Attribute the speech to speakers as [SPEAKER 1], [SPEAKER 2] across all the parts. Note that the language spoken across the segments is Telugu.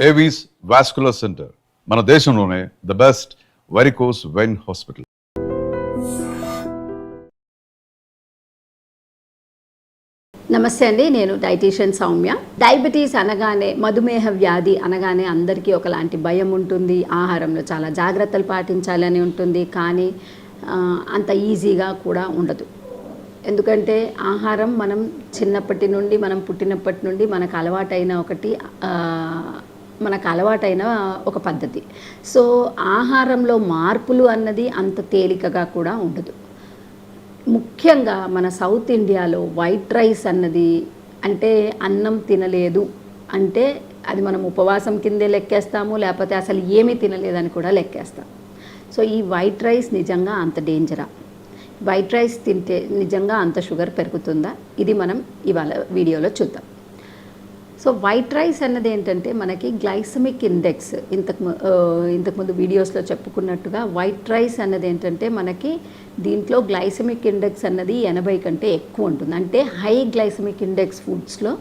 [SPEAKER 1] ఏవీస్ వాస్కులర్ సెంటర్ మన దేశంలోనే the best varicose vein hospital.
[SPEAKER 2] నమస్తే అండి, నేను డైటీషియన్ సౌమ్య. డయాబెటీస్ అనగానే, మధుమేహ వ్యాధి అనగానే అందరికీ ఒకలాంటి భయం ఉంటుంది. ఆహారంలో చాలా జాగ్రత్తలు పాటించాలని ఉంటుంది, కానీ అంత ఈజీగా కూడా ఉండదు. ఎందుకంటే ఆహారం మనం చిన్నప్పటి నుండి, మనం పుట్టినప్పటి నుండి మనకు అలవాటైన ఒక పద్ధతి. సో ఆహారంలో మార్పులు అన్నది అంత తేలికగా కూడా ఉండదు. ముఖ్యంగా మన సౌత్ ఇండియాలో వైట్ రైస్ అన్నది, అంటే అన్నం తినలేదు అంటే అది మనం ఉపవాసం కిందే లెక్కేస్తాము, లేకపోతే అసలు ఏమీ తినలేదని కూడా లెక్కేస్తాం. సో ఈ వైట్ రైస్ నిజంగా అంత డేంజరా? వైట్ రైస్ తింటే నిజంగా అంత షుగర్ పెరుగుతుందా? ఇది మనం ఇవాళ వీడియోలో చూద్దాం. సో వైట్ రైస్ అన్నది ఏంటంటే మనకి గ్లైసమిక్ ఇండెక్స్, ఇంతకుముందు వీడియోస్లో చెప్పుకున్నట్టుగా వైట్ రైస్ అన్నది ఏంటంటే మనకి దీంట్లో గ్లైసమిక్ ఇండెక్స్ అన్నది 80 కంటే ఎక్కువ ఉంటుంది. అంటే హై గ్లైసమిక్ ఇండెక్స్ ఫుడ్స్లో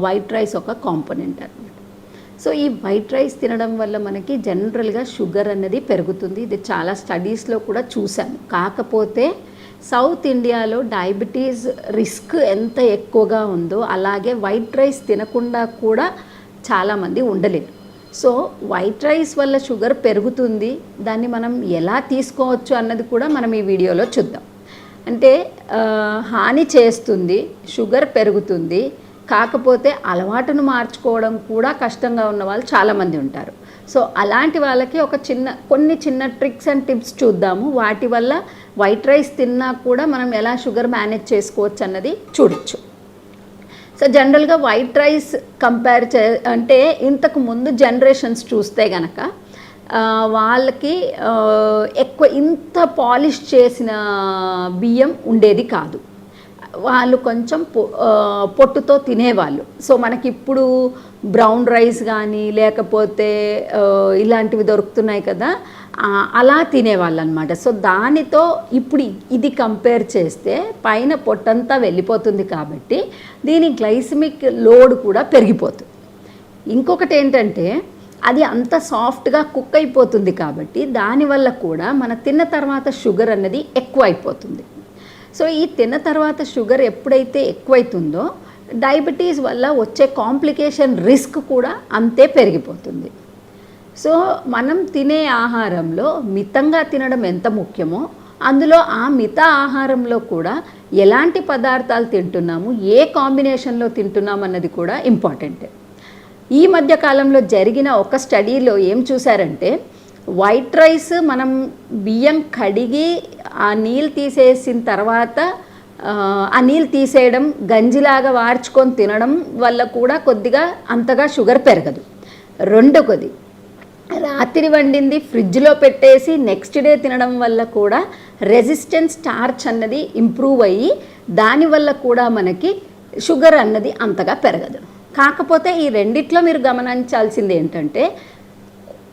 [SPEAKER 2] వైట్ రైస్ ఒక కాంపోనెంట్ అన్నమాట. సో ఈ వైట్ రైస్ తినడం వల్ల మనకి జనరల్గా షుగర్ అన్నది పెరుగుతుంది. ఇది చాలా స్టడీస్లో కూడా చూసాము. కాకపోతే సౌత్ ఇండియాలో డయాబెటీస్ రిస్క్ ఎంత ఎక్కువగా ఉందో అలాగే వైట్ రైస్ తినకుండా కూడా చాలామంది ఉండలేరు. సో వైట్ రైస్ వల్ల షుగర్ పెరుగుతుంది, దాన్ని మనం ఎలా తీసుకోవచ్చు అన్నది కూడా మనం ఈ వీడియోలో చూద్దాం. అంటే హాని చేస్తుంది, షుగర్ పెరుగుతుంది, కాకపోతే అలవాటును మార్చుకోవడం కూడా కష్టంగా ఉన్న వాళ్ళు చాలామంది ఉంటారు. సో అలాంటి వాళ్ళకి కొన్ని చిన్న ట్రిక్స్ అండ్ టిప్స్ చూద్దాము. వాటి వల్ల వైట్ రైస్ తిన్నా కూడా మనం ఎలా షుగర్ మేనేజ్ చేసుకోవచ్చు అన్నది చూడొచ్చు. సో జనరల్గా వైట్ రైస్ అంటే ఇంతకు ముందు జనరేషన్స్ చూస్తే గనక వాళ్ళకి ఎక్కువ ఇంత పాలిష్ చేసిన బియ్యం ఉండేది కాదు. వాళ్ళు కొంచెం పొట్టుతో తినేవాళ్ళు. సో మనకి ఇప్పుడు బ్రౌన్ రైస్ కానీ లేకపోతే ఇలాంటివి దొరుకుతున్నాయి కదా, అలా తినేవాళ్ళు అనమాట. సో దానితో ఇప్పుడు ఇది కంపేర్ చేస్తే పైన పొట్టంతా వెళ్ళిపోతుంది కాబట్టి దీని గ్లైసమిక్ లోడ్ కూడా పెరిగిపోతుంది. ఇంకొకటి ఏంటంటే అది అంత సాఫ్ట్గా కుక్ అయిపోతుంది కాబట్టి దానివల్ల కూడా మన తిన్న తర్వాత షుగర్ అన్నది ఎక్కువ అయిపోతుంది. సో ఈ తిన్న తర్వాత షుగర్ ఎప్పుడైతే ఎక్కువైతుందో డయాబెటీస్ వల్ల వచ్చే కాంప్లికేషన్ రిస్క్ కూడా అంతే పెరిగిపోతుంది. సో మనం తినే ఆహారంలో మితంగా తినడం ఎంత ముఖ్యమో, అందులో ఆ మిత ఆహారంలో కూడా ఎలాంటి పదార్థాలు తింటున్నాము, ఏ కాంబినేషన్లో తింటున్నాము అన్నది కూడా ఇంపార్టెంటే. ఈ మధ్యకాలంలో జరిగిన ఒక స్టడీలో ఏం చూశారంటే, వైట్ రైస్ మనం బియ్యం కడిగి ఆ నీళ్ళు తీసేసిన తర్వాత ఆ నీళ్ళు తీసేయడం, గంజిలాగా వార్చుకొని తినడం వల్ల కూడా కొద్దిగా అంతగా షుగర్ పెరగదు. రెండోది, రాత్రి వండింది ఫ్రిడ్జ్లో పెట్టేసి నెక్స్ట్ డే తినడం వల్ల కూడా రెసిస్టెన్స్ స్టార్చ్ అన్నది ఇంప్రూవ్ అయ్యి దానివల్ల కూడా మనకి షుగర్ అన్నది అంతగా పెరగదు. కాకపోతే ఈ రెండిట్లో మీరు గమనించాల్సింది ఏంటంటే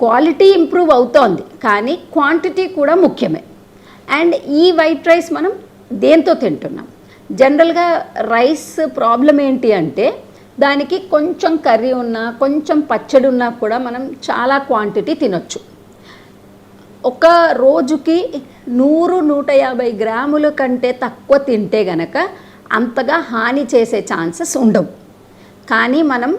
[SPEAKER 2] క్వాలిటీ ఇంప్రూవ్ అవుతోంది, కానీ క్వాంటిటీ కూడా ముఖ్యమే. అండ్ ఈ వైట్ రైస్ మనం దేంతో తింటున్నాం? జనరల్గా రైస్ ప్రాబ్లం ఏంటి అంటే దానికి కొంచెం కర్రీ ఉన్నా, కొంచెం పచ్చడి ఉన్నా కూడా మనం చాలా క్వాంటిటీ తినొచ్చు. ఒక రోజుకి 100-150 గ్రాముల కంటే తక్కువ తింటే గనక అంతగా హాని చేసే ఛాన్సెస్ ఉండవు. కానీ మనం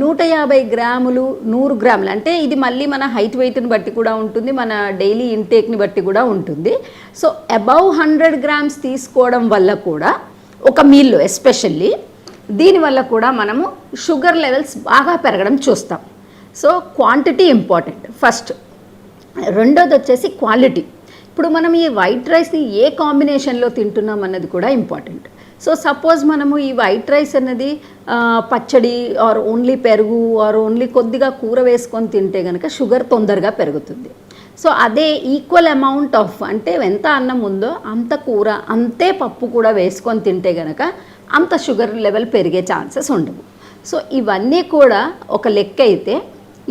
[SPEAKER 2] 150 గ్రాములు, 100 గ్రాములు, అంటే ఇది మళ్ళీ మన హైట్ వెయిట్ని బట్టి కూడా ఉంటుంది, మన డైలీ ఇంటేక్ని బట్టి కూడా ఉంటుంది. సో అబౌవ్ 100 గ్రామ్స్ తీసుకోవడం వల్ల కూడా ఒక మీల్లో ఎస్పెషల్లీ దీనివల్ల కూడా మనము షుగర్ లెవెల్స్ బాగా పెరగడం చూస్తాం. So quantity important first. రెండోది వచ్చేసి క్వాలిటీ. ఇప్పుడు మనం ఈ వైట్ రైస్ని ఏ కాంబినేషన్లో తింటున్నాం అన్నది కూడా ఇంపార్టెంట్. సో సపోజ్ మనము ఈ వైట్ రైస్ అన్నది పచ్చడి ఆర్ ఓన్లీ పెరుగు ఆర్ ఓన్లీ కొద్దిగా కూర వేసుకొని తింటే కనుక షుగర్ తొందరగా పెరుగుతుంది. సో అదే ఈక్వల్ అమౌంట్ ఆఫ్, అంటే ఎంత అన్నం ఉందో అంత కూర అంతే పప్పు కూడా వేసుకొని తింటే కనుక అంత షుగర్ లెవెల్ పెరిగే ఛాన్సెస్ ఉండవు. సో ఇవన్నీ కూడా ఒక లెక్క అయితే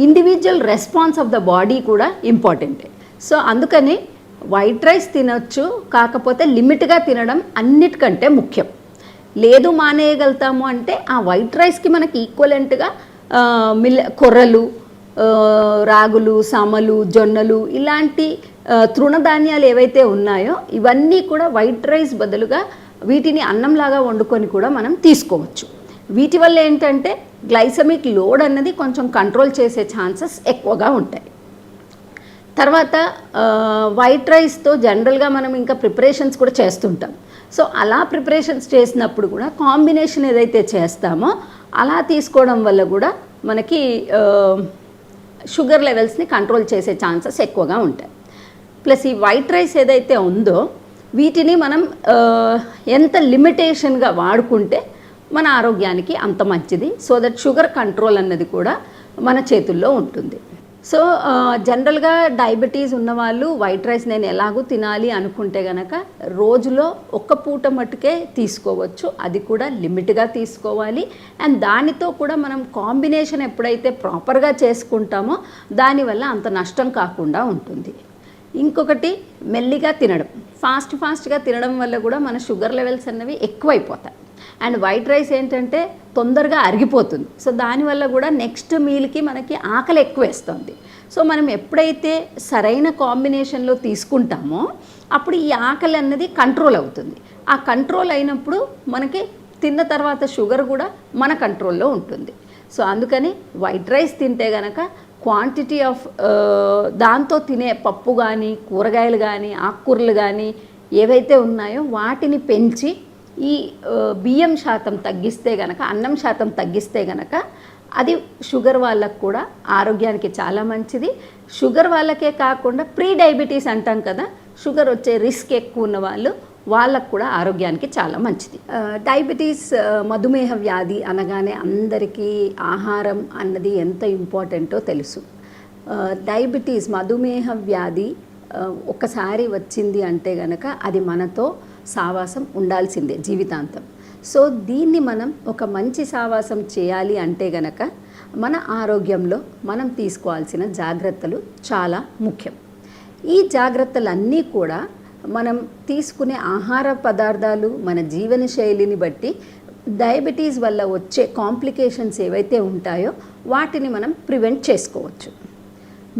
[SPEAKER 2] individual response of the body కూడా ఇంపార్టెంటే. సో అందుకని వైట్ రైస్ తినొచ్చు, కాకపోతే లిమిట్గా తినడం అన్నిటికంటే ముఖ్యం. లేదు మానేయగలుగుతాము అంటే ఆ వైట్ రైస్కి మనకి ఈక్వలెంట్గా కొర్రలు, రాగులు, సమలు, జొన్నలు ఇలాంటి తృణధాన్యాలు ఏవైతే ఉన్నాయో ఇవన్నీ కూడా వైట్ రైస్ బదులుగా వీటిని అన్నంలాగా వండుకొని కూడా మనం తీసుకోవచ్చు. వీటి వల్ల ఏంటంటే గ్లైసమిక్ లోడ్ అన్నది కొంచెం కంట్రోల్ చేసే ఛాన్సెస్ ఎక్కువగా ఉంటాయి. తర్వాత వైట్ రైస్తో జనరల్గా మనం ఇంకా ప్రిపరేషన్స్ కూడా చేస్తుంటాం. సో అలా ప్రిపరేషన్స్ చేసినప్పుడు కూడా కాంబినేషన్ ఏదైతే చేస్తామో అలా తీసుకోవడం వల్ల కూడా మనకి షుగర్ లెవెల్స్ని కంట్రోల్ చేసే ఛాన్సెస్ ఎక్కువగా ఉంటాయి. ప్లస్ ఈ వైట్ రైస్ ఏదైతే ఉందో వీటిని మనం ఎంత లిమిటేషన్గా వాడుకుంటే మన ఆరోగ్యానికి అంత మంచిది. సో దట్ షుగర్ కంట్రోల్ అన్నది కూడా మన చేతుల్లో ఉంటుంది. సో జనరల్గా డయాబెటీస్ ఉన్నవాళ్ళు వైట్ రైస్ నేను ఎలాగూ తినాలి అనుకుంటే కనుక రోజులో ఒక్క పూట మట్టుకే తీసుకోవచ్చు. అది కూడా లిమిట్గా తీసుకోవాలి. అండ్ దానితో కూడా మనం కాంబినేషన్ ఎప్పుడైతే ప్రాపర్గా చేసుకుంటామో దానివల్ల అంత నష్టం కాకుండా ఉంటుంది. ఇంకొకటి మెల్లిగా తినడం, ఫాస్ట్గా తినడం వల్ల కూడా మన షుగర్ లెవెల్స్ అన్నవి ఎక్కువైపోతాయి. అండ్ వైట్ రైస్ ఏంటంటే తొందరగా అరిగిపోతుంది. సో దానివల్ల కూడా నెక్స్ట్ మీల్కి మనకి ఆకలి ఎక్కువ వేస్తుంది. సో మనం ఎప్పుడైతే సరైన కాంబినేషన్లో తీసుకుంటామో అప్పుడు ఈ ఆకలి అన్నది కంట్రోల్ అవుతుంది. ఆ కంట్రోల్ అయినప్పుడు మనకి తిన్న తర్వాత షుగర్ కూడా మన కంట్రోల్లో ఉంటుంది. సో అందుకని వైట్ రైస్ తింటే కనుక క్వాంటిటీ ఆఫ్ దాంతో తినే పప్పు కానీ, కూరగాయలు కానీ, ఆకుకూరలు కానీ ఏవైతే ఉన్నాయో వాటిని పెంచి ఈ బియ్యం శాతం తగ్గిస్తే గనక, అన్నం శాతం తగ్గిస్తే గనక అది షుగర్ వాళ్ళకు కూడా ఆరోగ్యానికి చాలా మంచిది. షుగర్ వాళ్ళకే కాకుండా ప్రీ డయాబెటీస్ అంటాం కదా, షుగర్ వచ్చే రిస్క్ ఎక్కువ ఉన్న వాళ్ళకు కూడా ఆరోగ్యానికి చాలా మంచిది. డయాబెటీస్, మధుమేహ వ్యాధి అనగానే అందరికీ ఆహారం అన్నది ఎంత ఇంపార్టెంటో తెలుసు. డయాబెటీస్, మధుమేహ వ్యాధి ఒకసారి వచ్చింది అంటే గనక అది మనతో సావాసం ఉండాల్సిందే జీవితాంతం. సో దీన్ని మనం ఒక మంచి సావాసం చేయాలి అంటే గనక మన ఆరోగ్యంలో మనం తీసుకోవాల్సిన జాగ్రత్తలు చాలా ముఖ్యం. ఈ జాగ్రత్తలన్నీ కూడా మనం తీసుకునే ఆహార పదార్థాలు, మన జీవన శైలిని బట్టి డయాబెటీస్ వల్ల వచ్చే కాంప్లికేషన్స్ ఏవైతే ఉంటాయో వాటిని మనం ప్రివెంట్ చేసుకోవచ్చు.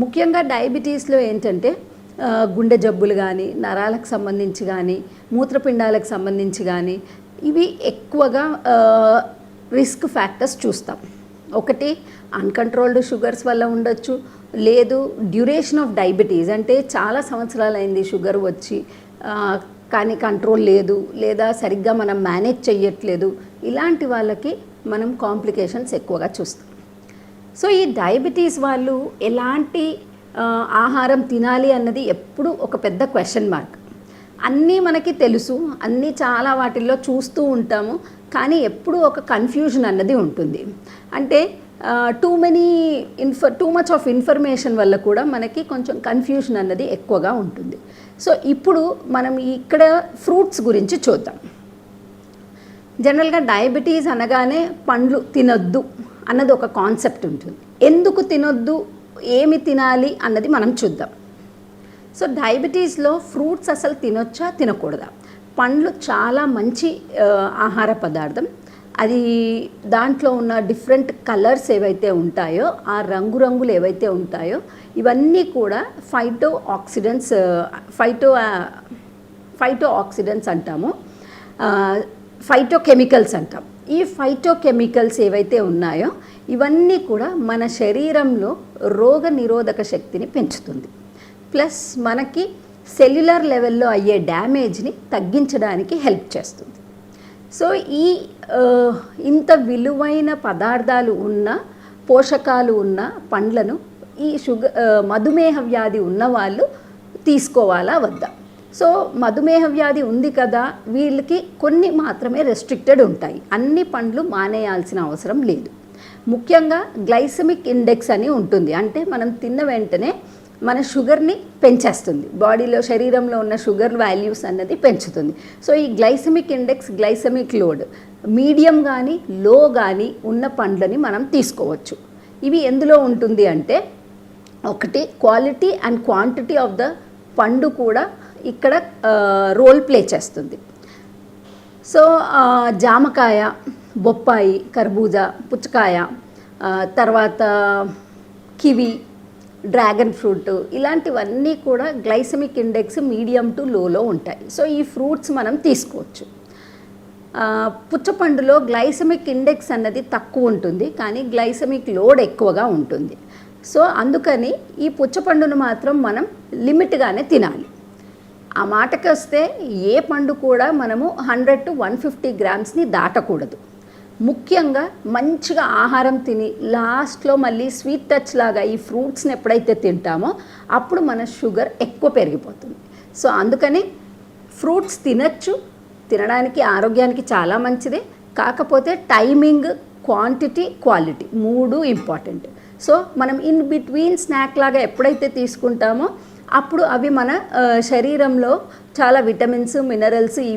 [SPEAKER 2] ముఖ్యంగా డయాబెటీస్లో ఏంటంటే గుండె జబ్బులు కానీ, నరాలకు సంబంధించి కానీ, మూత్రపిండాలకు సంబంధించి కానీ ఇవి ఎక్కువగా రిస్క్ ఫ్యాక్టర్స్ చూస్తాం. ఒకటి అన్కంట్రోల్డ్ షుగర్స్ వల్ల ఉండొచ్చు, లేదు డ్యూరేషన్ ఆఫ్ డయాబెటీస్ అంటే చాలా సంవత్సరాలైంది షుగర్ వచ్చి కానీ కంట్రోల్ లేదు, లేదా సరిగ్గా మనం మేనేజ్ చెయ్యట్లేదు, ఇలాంటి వాళ్ళకి మనం కాంప్లికేషన్స్ ఎక్కువగా చూస్తాం. సో ఈ డయాబెటీస్ వాళ్ళు ఎలాంటి ఆహారం తినాలి అన్నది ఎప్పుడు ఒక పెద్ద క్వశ్చన్ మార్క్. అన్నీ మనకి తెలుసు, అన్నీ చాలా వాటిల్లో చూస్తూ ఉంటాము, కానీ ఎప్పుడు ఒక కన్ఫ్యూజన్ అన్నది ఉంటుంది. అంటే టూ మచ్ ఆఫ్ ఇన్ఫర్మేషన్ వల్ల కూడా మనకి కొంచెం కన్ఫ్యూజన్ అన్నది ఎక్కువగా ఉంటుంది. సో ఇప్పుడు మనం ఇక్కడ ఫ్రూట్స్ గురించి చూద్దాం. జనరల్గా డయాబెటీస్ అనగానే పండ్లు తినొద్దు అన్నది ఒక కాన్సెప్ట్ ఉంటుంది. ఎందుకు తినొద్దు, ఏమి తినాలి అన్నది మనం చూద్దాం. సో డయాబెటీస్లో ఫ్రూట్స్ అసలు తినొచ్చా తినకూడదా? పండ్లు చాలా మంచి ఆహార పదార్థం. అది దాంట్లో ఉన్న డిఫరెంట్ కలర్స్ ఏవైతే ఉంటాయో, ఆ రంగురంగులు ఏవైతే ఉంటాయో ఇవన్నీ కూడా ఫైటో ఆక్సిడెంట్స్ అంటాము, ఫైటోకెమికల్స్ అంటాం. ఈ ఫైటోకెమికల్స్ ఏవైతే ఉన్నాయో ఇవన్నీ కూడా మన శరీరంలో రోగ నిరోధక శక్తిని పెంచుతుంది. ప్లస్ మనకి సెల్యులర్ లెవెల్లో అయ్యే డ్యామేజ్ని తగ్గించడానికి హెల్ప్ చేస్తుంది. సో ఈ ఇంత విలువైన పదార్థాలు ఉన్న, పోషకాలు ఉన్న పండ్లను ఈ మధుమేహ వ్యాధి ఉన్నవాళ్ళు తీసుకోవాలా వద్దా? సో మధుమేహ వ్యాధి ఉంది కదా, వీళ్ళకి కొన్ని మాత్రమే రెస్ట్రిక్టెడ్ ఉంటాయి, అన్ని పండ్లు మానేయాల్సిన అవసరం లేదు. ముఖ్యంగా గ్లైసెమిక్ ఇండెక్స్ అని ఉంటుంది, అంటే మనం తిన్న వెంటనే మన షుగర్ని పెంచేస్తుంది, బాడీలో శరీరంలో ఉన్న షుగర్ వాల్యూస్ అన్నది పెంచుతుంది. సో ఈ glycemic index, glycemic load medium కానీ లో కానీ ఉన్న పండ్లని మనం తీసుకోవచ్చు. ఇవి ఎందులో ఉంటుంది అంటే, ఒకటి quality and quantity of the పండు కూడా ఇక్కడ రోల్ ప్లే చేస్తుంది. సో జామకాయ, బొప్పాయి, కర్బూజా, పుచ్చకాయ, తర్వాత కివి, డ్రాగన్ ఫ్రూట్, ఇలాంటివన్నీ కూడా గ్లైసెమిక్ ఇండెక్స్ మీడియం టు లోలో ఉంటాయి. సో ఈ ఫ్రూట్స్ మనం తీసుకోవచ్చు. పుచ్చపండులో గ్లైసెమిక్ ఇండెక్స్ అన్నది తక్కువ ఉంటుంది, కానీ గ్లైసెమిక్ లోడ్ ఎక్కువగా ఉంటుంది. సో అందుకని ఈ పుచ్చపండును మాత్రం మనం లిమిట్గానే తినాలి. ఆ మాటకి వస్తే ఏ పండు కూడా మనము 100 to 150 గ్రామ్స్ని దాటకూడదు. ముఖ్యంగా మంచిగా ఆహారం తిని లాస్ట్లో మళ్ళీ స్వీట్ టచ్ లాగా ఈ ఫ్రూట్స్ని ఎప్పుడైతే తింటామో అప్పుడు మన షుగర్ ఎక్కువ పెరిగిపోతుంది. సో అందుకని ఫ్రూట్స్ తినచ్చు, తినడానికి ఆరోగ్యానికి చాలా మంచిదే. కాకపోతే timing, quantity, quality 3 important. So మనం ఇన్ బిట్వీన్ స్నాక్ లాగా ఎప్పుడైతే తీసుకుంటామో అప్పుడు అవి మన శరీరంలో చాలా విటమిన్స్, మినరల్స్, ఈ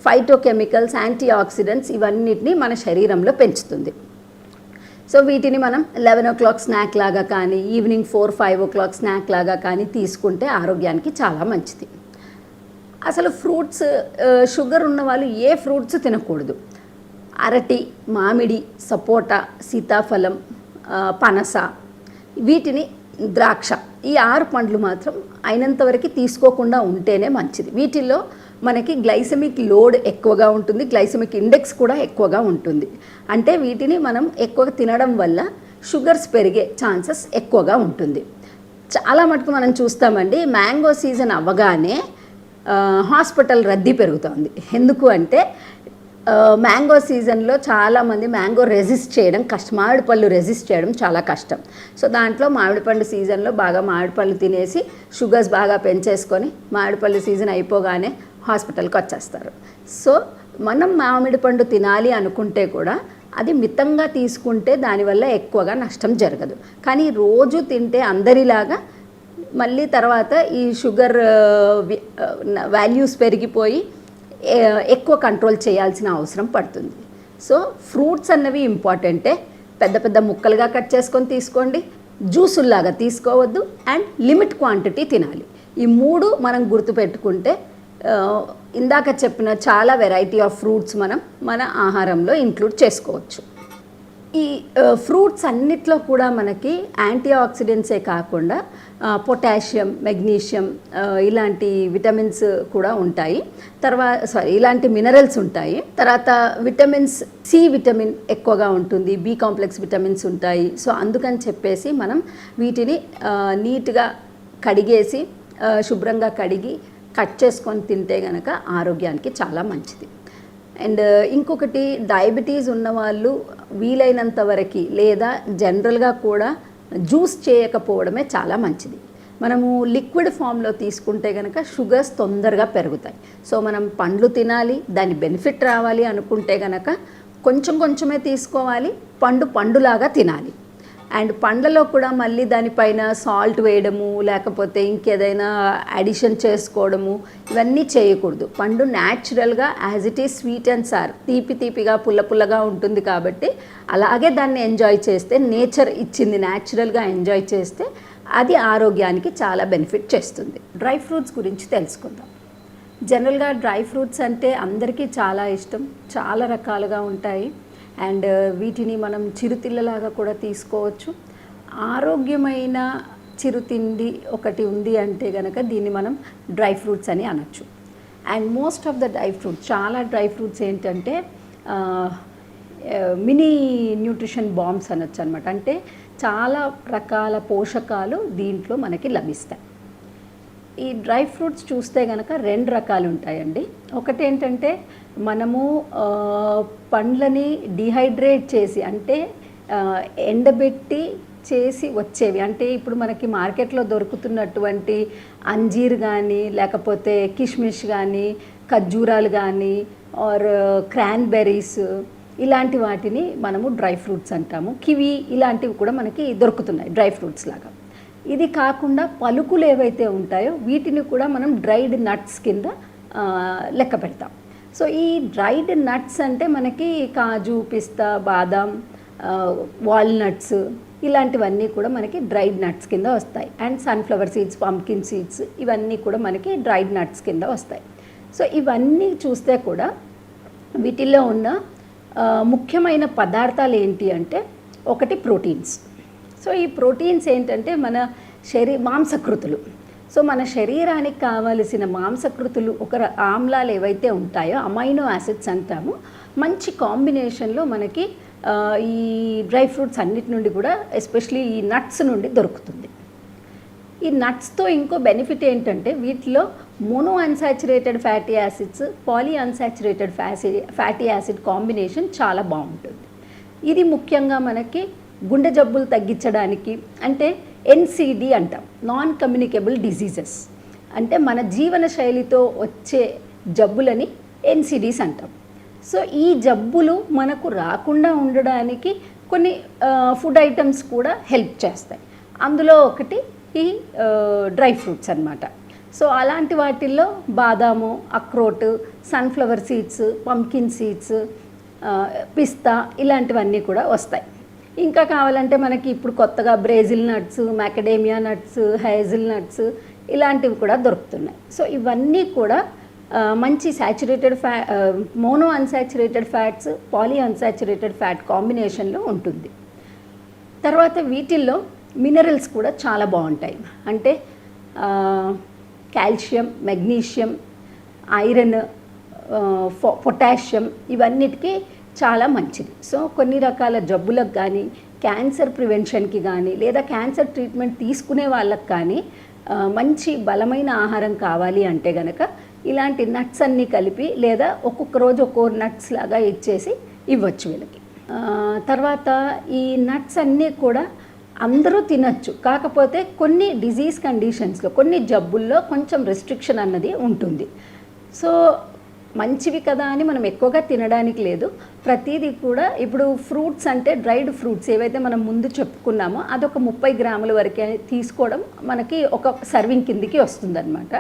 [SPEAKER 2] ఫైటోకెమికల్స్, యాంటీ ఆక్సిడెంట్స్ ఇవన్నిటిని మన శరీరంలో పెంచుతుంది. సో వీటిని మనం 11 o'clock స్నాక్ లాగా కానీ, ఈవినింగ్ 4-5 o'clock స్నాక్ లాగా కానీ తీసుకుంటే ఆరోగ్యానికి చాలా మంచిది. అసలు ఫ్రూట్స్, షుగర్ ఉన్న వాళ్ళు ఏ ఫ్రూట్స్ తినకూడదు. అరటి, మామిడి, సపోటా, సీతాఫలం, పనస, వీటిని ద్రాక్ష, ఈ 6 పండ్లు మాత్రం అయినంతవరకు తీసుకోకుండా ఉంటేనే మంచిది. వీటిల్లో మనకి గ్లైసెమిక్ లోడ్ ఎక్కువగా ఉంటుంది, గ్లైసెమిక్ ఇండెక్స్ కూడా ఎక్కువగా ఉంటుంది. అంటే వీటిని మనం ఎక్కువగా తినడం వల్ల షుగర్స్ పెరిగే ఛాన్సెస్ ఎక్కువగా ఉంటుంది. చాలా మటుకు మనం చూస్తామండి, మ్యాంగో సీజన్ అవ్వగానే హాస్పిటల్ రద్దీ పెరుగుతోంది. ఎందుకు అంటే మ్యాంగో సీజన్లో చాలామంది మ్యాంగో రెసిస్ట్ చేయడం కష్టం, మామిడి పళ్ళు రెసిస్ట్ చేయడం చాలా కష్టం. సో దాంట్లో మామిడి పండు సీజన్లో బాగా మామిడి పళ్ళు తినేసి షుగర్స్ బాగా పెంచేసుకొని మామిడి పళ్ళు సీజన్ అయిపోగానే హాస్పిటల్కి వచ్చేస్తారు. సో మనం మామిడి పండు తినాలి అనుకుంటే కూడా అది మితంగా తీసుకుంటే దానివల్ల ఎక్కువగా నష్టం జరగదు. కానీ రోజు తింటే అందరిలాగా మళ్ళీ తర్వాత ఈ షుగర్ వాల్యూస్ పెరిగిపోయి ఎక్కువ కంట్రోల్ చేయాల్సిన అవసరం పడుతుంది. సో ఫ్రూట్స్ అన్నవి ఇంపార్టెంటే. పెద్ద పెద్ద ముక్కలుగా కట్ చేసుకొని తీసుకోండి, జ్యూసుల్లాగా తీసుకోవద్దు, అండ్ లిమిట్ క్వాంటిటీ తినాలి. ఈ 3 మనం గుర్తుపెట్టుకుంటే ఇందాక చెప్పిన చాలా వెరైటీ ఆఫ్ ఫ్రూట్స్ మనం మన ఆహారంలో ఇంక్లూడ్ చేసుకోవచ్చు. ఈ ఫ్రూట్స్ అన్నిట్లో కూడా మనకి యాంటీ ఆక్సిడెంట్సే కాకుండా పొటాషియం, మెగ్నీషియం, ఇలాంటి విటమిన్స్ కూడా ఉంటాయి. ఇలాంటి మినరల్స్ ఉంటాయి. తర్వాత విటమిన్స్, సి విటమిన్ ఎక్కువగా ఉంటుంది, బి కాంప్లెక్స్ విటమిన్స్ ఉంటాయి. సో అందుకని చెప్పేసి మనం వీటిని నీట్గా కడిగేసి, శుభ్రంగా కడిగి కట్ చేసుకొని తింటే కనుక ఆరోగ్యానికి చాలా మంచిది. అండ్ ఇంకొకటి, డయాబెటీస్ ఉన్నవాళ్ళు వీలైనంత వరకు లేదా జనరల్గా కూడా జ్యూస్ చేయకపోవడమే చాలా మంచిది. మనము లిక్విడ్ ఫామ్లో తీసుకుంటే కనుక షుగర్స్ తొందరగా పెరుగుతాయి. సో మనం పండ్లు తినాలి, దాని బెనిఫిట్ రావాలి అనుకుంటే కనుక కొంచెం కొంచెమే తీసుకోవాలి, పండులాగా తినాలి. అండ్ పండ్లలో కూడా మళ్ళీ దానిపైన సాల్ట్ వేయడము, లేకపోతే ఇంకేదైనా అడిషన్ చేసుకోవడము, ఇవన్నీ చేయకూడదు. పండు న్యాచురల్గా as it is sweet and sir, తీపిగా పుల్లగా ఉంటుంది కాబట్టి అలాగే దాన్ని ఎంజాయ్ చేస్తే, నేచర్ ఇచ్చింది న్యాచురల్గా ఎంజాయ్ చేస్తే అది ఆరోగ్యానికి చాలా బెనిఫిట్ చేస్తుంది. డ్రై ఫ్రూట్స్ గురించి తెలుసుకుందాం. జనరల్గా డ్రై ఫ్రూట్స్ అంటే అందరికీ చాలా ఇష్టం, చాలా రకాలుగా ఉంటాయి. అండ్ వీటిని మనం చిరుతిళ్ళలాగా కూడా తీసుకోవచ్చు. ఆరోగ్యమైన చిరుతిండి ఒకటి ఉంది అంటే కనుక దీన్ని మనం డ్రై ఫ్రూట్స్ అని అనొచ్చు. And most of the dry fruits, చాలా డ్రై ఫ్రూట్స్ ఏంటంటే మినీ న్యూట్రిషన్ బాంబ్స్ అనొచ్చు అనమాట. అంటే చాలా రకాల పోషకాలు దీంట్లో మనకి లభిస్తాయి. ఈ డ్రై ఫ్రూట్స్ చూస్తే కనుక 2 రకాలు ఉంటాయండి. ఒకటి ఏంటంటే మనము పండ్లని డిహైడ్రేట్ చేసి, అంటే ఎండబెట్టి చేసి వచ్చేవి. అంటే ఇప్పుడు మనకి మార్కెట్లో దొరుకుతున్నటువంటి అంజీర్ కానీ, లేకపోతే కిష్మిష్ కానీ, ఖర్జూరాలు కానీ, ఆర్ క్రాన్బెర్రీస్, ఇలాంటి వాటిని మనము డ్రై ఫ్రూట్స్ అంటాము. కివి ఇలాంటివి కూడా మనకి దొరుకుతున్నాయి డ్రై ఫ్రూట్స్ లాగా. ఇది కాకుండా పలుకులు ఏవైతే ఉంటాయో వీటిని కూడా మనం డ్రైడ్ నట్స్ కింద లెక్క పెడతాం. సో ఈ డ్రైడ్ నట్స్ అంటే మనకి కాజు, పిస్తా, బాదాం, వాల్నట్స్, ఇలాంటివన్నీ కూడా మనకి డ్రైడ్ నట్స్ కింద వస్తాయి. And sunflower seeds, pumpkin seeds, ఇవన్నీ కూడా మనకి డ్రైడ్ నట్స్ కింద వస్తాయి. సో ఇవన్నీ చూస్తే కూడా వీటిల్లో ఉన్న ముఖ్యమైన పదార్థాలు ఏంటి అంటే ఒకటి ప్రోటీన్స్. సో ఈ ప్రోటీన్స్ ఏంటంటే మన మాంసకృతులు. సో మన శరీరానికి కావలసిన మాంసకృతులు ఆమ్లాలు ఏవైతే ఉంటాయో అమైనో యాసిడ్స్ అంటాము, మంచి కాంబినేషన్లో మనకి ఈ డ్రై ఫ్రూట్స్ అన్నిటి నుండి కూడా ఎస్పెషలీ ఈ నట్స్ నుండి దొరుకుతుంది. ఈ నట్స్తో ఇంకో బెనిఫిట్ ఏంటంటే వీటిలో mono unsaturated fatty acids, poly unsaturated fatty acid combination చాలా బాగుంటుంది. ఇది ముఖ్యంగా మనకి గుండె జబ్బులు తగ్గించడానికి, అంటే ఎన్సిడి అంటాం, నాన్ కమ్యూనికేబుల్ డిసీజెస్, అంటే మన జీవన శైలితో వచ్చే జబ్బులని ఎన్సిడీస్ అంటాం. సో ఈ జబ్బులు మనకు రాకుండా ఉండడానికి కొన్ని ఫుడ్ ఐటమ్స్ కూడా హెల్ప్ చేస్తాయి. అందులో ఒకటి ఈ డ్రై ఫ్రూట్స్ అన్నమాట. సో అలాంటి వాటిల్లో బాదాము, అక్రోట్, సన్ఫ్లవర్ సీడ్స్, పంకిన్ సీడ్స్, పిస్తా ఇలాంటివన్నీ కూడా వస్తాయి. ఇంకా కావాలంటే మనకి ఇప్పుడు కొత్తగా Brazil nuts, macadamia nuts, hazel nuts ఇలాంటివి కూడా దొరుకుతున్నాయి. సో ఇవన్నీ కూడా మంచి saturated mono unsaturated fats, poly unsaturated fat కాంబినేషన్లో ఉంటుంది. తర్వాత వీటిల్లో మినరల్స్ కూడా చాలా బాగుంటాయి. అంటే కాల్షియం, మెగ్నీషియం, ఐరన్, పొటాషియం ఇవన్నిటికీ చాలా మంచిది. సో కొన్ని రకాల జబ్బులకు కానీ, క్యాన్సర్ ప్రివెన్షన్కి కానీ, లేదా క్యాన్సర్ ట్రీట్మెంట్ తీసుకునే వాళ్ళకి కానీ మంచి బలమైన ఆహారం కావాలి అంటే గనక ఇలాంటి నట్స్ అన్నీ కలిపి, లేదా ఒక్కొక్క రోజు ఒక్కో నట్స్ లాగా ఇచ్చేసి ఇవ్వచ్చు వీళ్ళకి. తర్వాత ఈ నట్స్ అన్నీ కూడా అందరూ తినచ్చు, కాకపోతే కొన్ని డిజీజ్ కండిషన్స్లో, కొన్ని జబ్బుల్లో కొంచెం రెస్ట్రిక్షన్ అన్నది ఉంటుంది. సో మంచివి కదా అని మనం ఎక్కువగా తినడానికి లేదు. ప్రతిదీ కూడా ఇప్పుడు ఫ్రూట్స్ అంటే డ్రైడ్ ఫ్రూట్స్ ఏవైతే మనం ముందు చెప్పుకున్నామో అదొక 30 గ్రాముల వరకే తీసుకోవడం మనకి ఒక సర్వింగ్ కిందికి వస్తుందన్నమాట.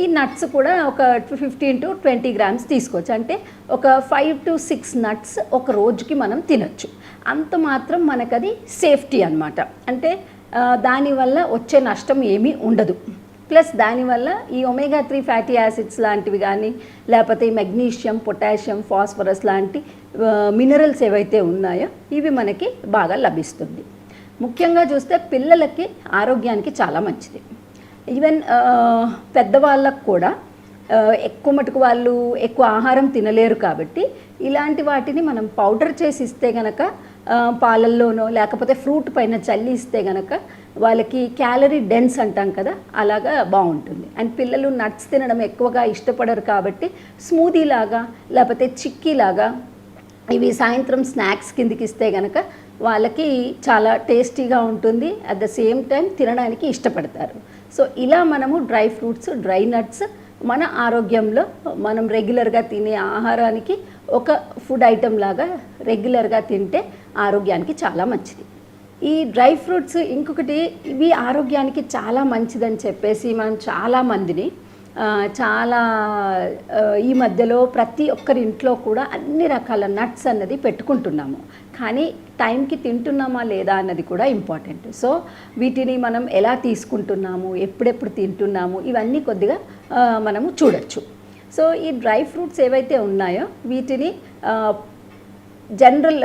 [SPEAKER 2] ఈ నట్స్ కూడా ఒక 15 to 20 గ్రామ్స్ తీసుకోవచ్చు. అంటే ఒక 5 to 6 నట్స్ ఒక రోజుకి మనం తినచ్చు. అంత మాత్రం మనకది సేఫ్టీ అన్నమాట. అంటే దానివల్ల వచ్చే నష్టం ఏమీ ఉండదు. ప్లస్ దానివల్ల ఈ ఒమేగా 3 ఫ్యాటీ యాసిడ్స్ లాంటివి కానీ, లేకపోతే ఈ మెగ్నీషియం, పొటాషియం, ఫాస్ఫరస్ లాంటి మినరల్స్ ఏవైతే ఉన్నాయో ఇవి మనకి బాగా లభిస్తుంది. ముఖ్యంగా చూస్తే పిల్లలకి ఆరోగ్యానికి చాలా మంచిది. ఈవెన్ పెద్దవాళ్ళకు కూడా ఎక్కువ మటుకు వాళ్ళు ఎక్కువ ఆహారం తినలేరు కాబట్టి ఇలాంటి వాటిని మనం పౌడర్ చేసి ఇస్తే గనక, పాలల్లోనో లేకపోతే ఫ్రూట్ పైన చల్లి ఇస్తే గనక వాళ్ళకి క్యాలరీ డెన్స్ అంటాం కదా, అలాగా బాగుంటుంది. అండ్ పిల్లలు నట్స్ తినడం ఎక్కువగా ఇష్టపడరు కాబట్టి స్మూదీ లాగా లేకపోతే చిక్కీ లాగా ఇవి సాయంత్రం స్నాక్స్ కిందికి ఇస్తే గనక వాళ్ళకి చాలా టేస్టీగా ఉంటుంది. అట్ ద సేమ్ టైం తినడానికి ఇష్టపడతారు. సో ఇలా మనము డ్రై ఫ్రూట్స్, డ్రై నట్స్ మన ఆరోగ్యంలో మనం రెగ్యులర్గా తినే ఆహారానికి ఒక ఫుడ్ ఐటమ్ లాగా రెగ్యులర్గా తింటే ఆరోగ్యానికి చాలా మంచిది. ఈ డ్రై ఫ్రూట్స్ ఇంకొకటి, ఇవి ఆరోగ్యానికి చాలా మంచిదని చెప్పేసి మనం చాలామందిని ఈ మధ్యలో ప్రతి ఒక్కరి ఇంట్లో కూడా అన్ని రకాల నట్స్ అన్నది పెట్టుకుంటున్నాము. కానీ టైంకి తింటున్నామా లేదా అన్నది కూడా ఇంపార్టెంట్. సో వీటిని మనం ఎలా తీసుకుంటున్నాము, ఎప్పుడెప్పుడు తింటున్నాము, ఇవన్నీ కొద్దిగా మనము చూడొచ్చు. సో ఈ డ్రై ఫ్రూట్స్ ఏవైతే ఉన్నాయో వీటిని జనరల్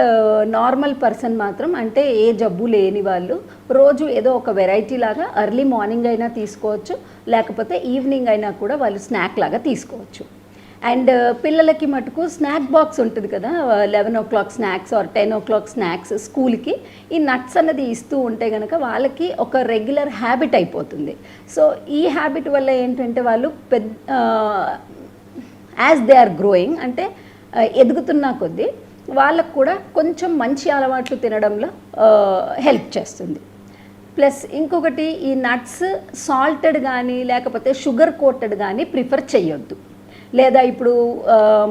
[SPEAKER 2] నార్మల్ పర్సన్ మాత్రం, అంటే ఏ జబ్బు లేని వాళ్ళు రోజు ఏదో ఒక వెరైటీ లాగా ఎర్లీ మార్నింగ్ అయినా తీసుకోవచ్చు, లేకపోతే ఈవినింగ్ అయినా కూడా వాళ్ళు స్నాక్ లాగా తీసుకోవచ్చు. అండ్ పిల్లలకి మటుకు స్నాక్ బాక్స్ ఉంటుంది కదా, 11 o'clock snacks are 10 o'clock snacks స్కూల్కి ఈ నట్స్ అన్నది ఇస్తూ ఉంటే కనుక వాళ్ళకి ఒక రెగ్యులర్ హ్యాబిట్ అయిపోతుంది. సో ఈ హ్యాబిట్ వల్ల ఏంటంటే వాళ్ళు యాజ్ దే ఆర్ గ్రోయింగ్, అంటే ఎదుగుతున్న కొద్దీ వాళ్ళకు కూడా కొంచెం మంచి అలవాట్లు తినడంలో హెల్ప్ చేస్తుంది. ప్లస్ ఇంకొకటి, ఈ నట్స్ సాల్టెడ్ కానీ లేకపోతే షుగర్ కోటెడ్ కానీ ప్రిఫర్ చేయొద్దు. లేదా ఇప్పుడు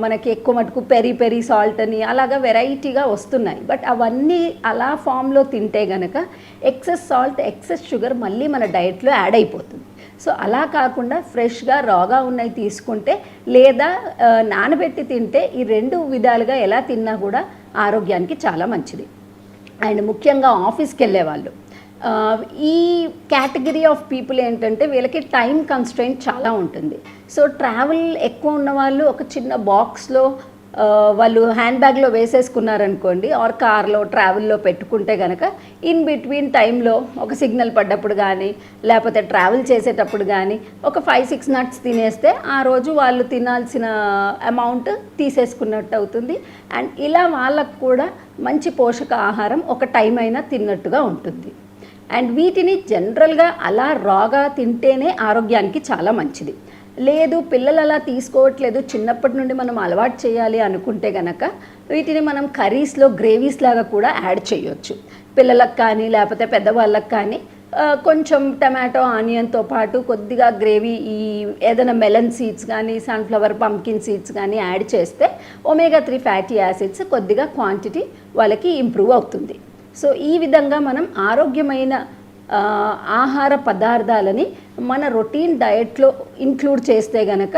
[SPEAKER 2] మనకి ఎక్కువ మటుకు పెరి సాల్ట్ అని అలాగా వెరైటీగా వస్తున్నాయి. బట్ అవన్నీ అలా ఫామ్లో తింటే గనక ఎక్సెస్ సాల్ట్, ఎక్సెస్ షుగర్ మళ్ళీ మన డైట్లో యాడ్ అయిపోతుంది. సో అలా కాకుండా ఫ్రెష్గా రాగా ఉన్నవి తీసుకుంటే, లేదా నానబెట్టి తింటే, ఈ 2 విధాలుగా ఎలా తిన్నా కూడా ఆరోగ్యానికి చాలా మంచిది. అండ్ ముఖ్యంగా ఆఫీస్కి వెళ్ళే వాళ్ళు, ఈ కేటగిరీ ఆఫ్ పీపుల్ ఏంటంటే వీళ్ళకి టైం కన్స్ట్రెయింట్ చాలా ఉంటుంది. సో ట్రావెల్ ఎక్కువ ఉన్న వాళ్ళు ఒక చిన్న బాక్స్లో వాళ్ళు హ్యాండ్ బ్యాగ్లో వేసేసుకున్నారనుకోండి ఆర్ కార్లో ట్రావెల్లో పెట్టుకుంటే కనుక ఇన్ బిట్వీన్ టైంలో ఒక సిగ్నల్ పడ్డప్పుడు కానీ లేకపోతే ట్రావెల్ చేసేటప్పుడు కానీ ఒక 5-6 నట్స్ తినేస్తే ఆ రోజు వాళ్ళు తినాల్సిన అమౌంట్ తీసేసుకున్నట్టు అవుతుంది. అండ్ ఇలా వాళ్ళకు కూడా మంచి పోషక ఆహారం ఒక టైం అయినా తిన్నట్టుగా ఉంటుంది. అండ్ వీటిని జనరల్గా అలా రాగా తింటేనే ఆరోగ్యానికి చాలా మంచిది. లేదు పిల్లలు అలా తీసుకోవట్లేదు, చిన్నప్పటి నుండి మనం అలవాటు చేయాలి అనుకుంటే కనుక వీటిని మనం కర్రీస్లో గ్రేవీస్ లాగా కూడా యాడ్ చేయొచ్చు. పిల్లలకు కానీ లేకపోతే పెద్దవాళ్ళకి కానీ కొంచెం టమాటో ఆనియన్తో పాటు కొద్దిగా గ్రేవీ ఈ ఏదైనా మెలన్ సీడ్స్ కానీ సన్ఫ్లవర్ పంకిన్ సీడ్స్ కానీ యాడ్ చేస్తే omega-3 ఫ్యాటీ యాసిడ్స్ కొద్దిగా క్వాంటిటీ వాళ్ళకి ఇంప్రూవ్ అవుతుంది. సో ఈ విధంగా మనం ఆరోగ్యమైన ఆహార పదార్థాలని మన రొటీన్ డయట్లో ఇంక్లూడ్ చేస్తే గనక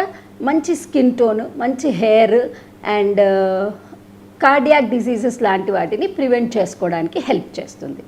[SPEAKER 2] మంచి స్కిన్ టోన్, మంచి హెయిర్ అండ్ కార్డియాక్ డిసీజెస్ లాంటి వాటిని ప్రివెంట్ చేసుకోవడానికి హెల్ప్ చేస్తుంది.